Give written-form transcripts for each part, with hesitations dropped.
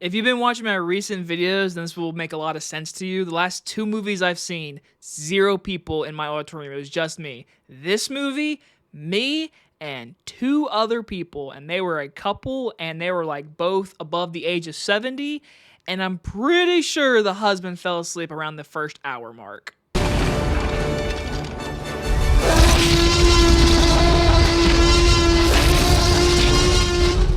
If you've been watching my recent videos, then this will make a lot of sense to you. The last two movies I've seen, 0 people in my auditorium. It was just me. This movie, me, and 2 other people. And they were a couple, and they were like both above the age of 70. And I'm pretty sure the husband fell asleep around the first hour mark.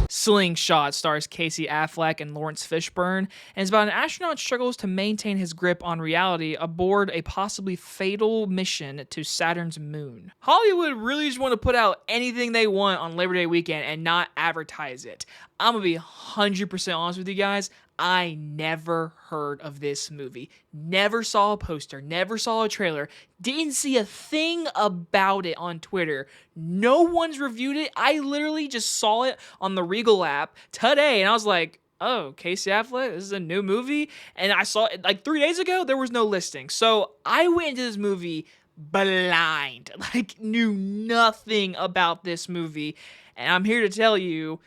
Slingshot stars Casey Affleck and Laurence Fishburne, and is about an astronaut struggles to maintain his grip on reality aboard a possibly fatal mission to Saturn's moon. Hollywood really just want to put out anything they want on Labor Day weekend and not advertise it. I'm gonna be 100% honest with you guys. I never heard of this movie. Never saw a poster, never saw a trailer, didn't see a thing about it on Twitter. No one's reviewed it. I literally just saw it on the Regal app today, and I was like, oh, Casey Affleck, this is a new movie? And I saw it like 3 days ago, there was no listing. So I went into this movie blind, like knew nothing about this movie, and I'm here to tell you,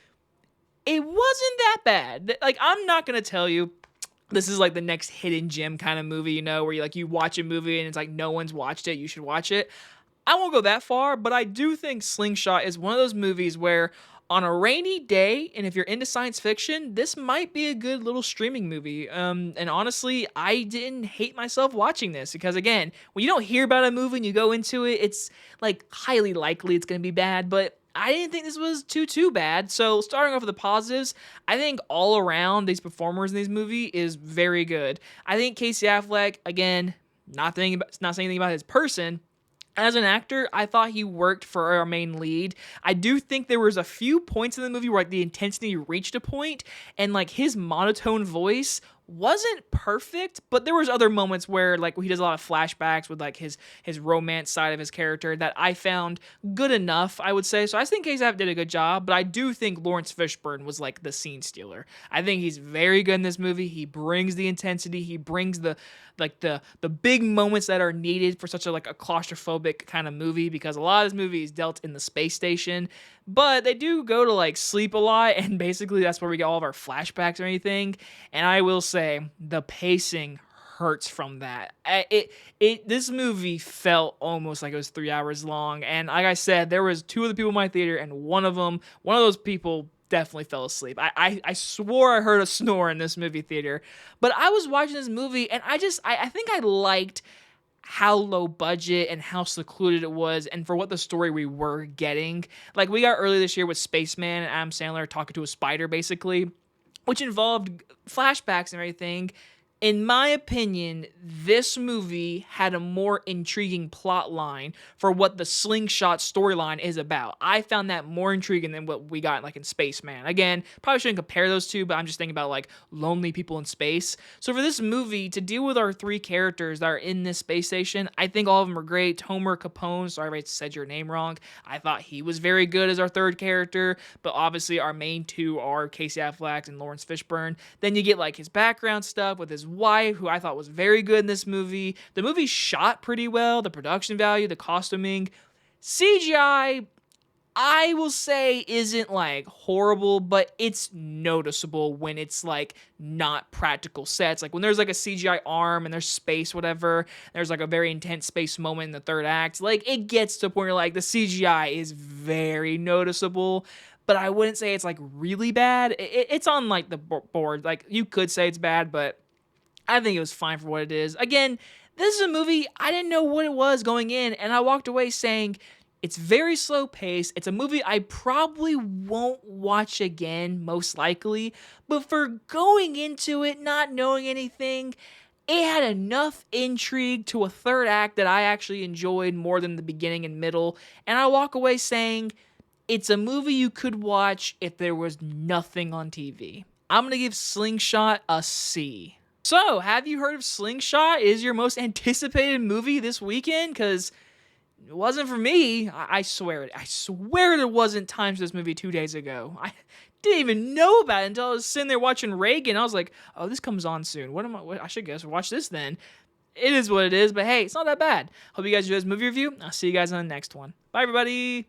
it wasn't that bad. Like, I'm not going to tell you this is like the next hidden gem kind of movie, you know, where you watch a movie and it's like no one's watched it, you should watch it. I won't go that far, but I do think Slingshot is one of those movies where on a rainy day, and if you're into science fiction, this might be a good little streaming movie. And honestly, I didn't hate myself watching this because, again, when you don't hear about a movie and you go into it, it's like highly likely it's going to be bad, but I didn't think this was too bad. So starting off with the positives, I think all around these performers in this movie is very good. I think Casey Affleck, again, not saying anything about his person. As an actor, I thought he worked for our main lead. I do think there was a few points in the movie where like the intensity reached a point, and like his monotone voice wasn't perfect, but there was other moments where like he does a lot of flashbacks with like his romance side of his character that I found good enough, I would say. So I think Casey Affleck did a good job, but I do think Laurence Fishburne was like the scene stealer. I think he's very good in this movie. He brings the intensity, he brings the big moments that are needed for such a like a claustrophobic kind of movie, because a lot of this movie is dealt in the space station, but they do go to like sleep a lot, and basically that's where we get all of our flashbacks or anything. And I will say the pacing hurts from that. This movie felt almost like it was 3 hours long, and like I said, there was 2 other people in my theater, and one of those people definitely fell asleep. I swore I heard a snore in this movie theater, but I was watching this movie and I think I liked how low budget and how secluded it was, and for what the story we were getting. Like, we got earlier this year with Spaceman and Adam Sandler talking to a spider, basically, which involved flashbacks and everything. In my opinion, this movie had a more intriguing plot line for what the Slingshot storyline is about. I found that more intriguing than what we got like in Spaceman. Again, probably shouldn't compare those two, but I'm just thinking about like lonely people in space. So for this movie, to deal with our 3 characters that are in this space station, I think all of them are great. Homer Capone, sorry if I said your name wrong, I thought he was very good as our 3rd character, but obviously our main 2 are Casey Affleck and Laurence Fishburne. Then you get like his background stuff with his wife, who I thought was very good in this movie. The movie shot pretty well, the production value, the costuming. CGI, I will say, isn't like horrible, but it's noticeable when it's like not practical sets. Like when there's like a CGI arm and there's space, whatever, there's like a very intense space moment in the 3rd act. Like it gets to a point where like the CGI is very noticeable, but I wouldn't say it's like really bad. It's on like the board. Like you could say it's bad, but I think it was fine for what it is. Again, this is a movie, I didn't know what it was going in, and I walked away saying, it's very slow paced. It's a movie I probably won't watch again, most likely, but for going into it, not knowing anything, it had enough intrigue to a 3rd act that I actually enjoyed more than the beginning and middle, and I walk away saying, it's a movie you could watch if there was nothing on TV. I'm going to give Slingshot a C. So, have you heard of Slingshot? Is your most anticipated movie this weekend? Because it wasn't for me. I swear it. I swear there wasn't times this movie 2 days ago. I didn't even know about it until I was sitting there watching Reagan. I was like, oh, this comes on soon. I should guess watch this then. It is what it is, but hey, it's not that bad. Hope you guys enjoyed this movie review. I'll see you guys on the next one. Bye, everybody.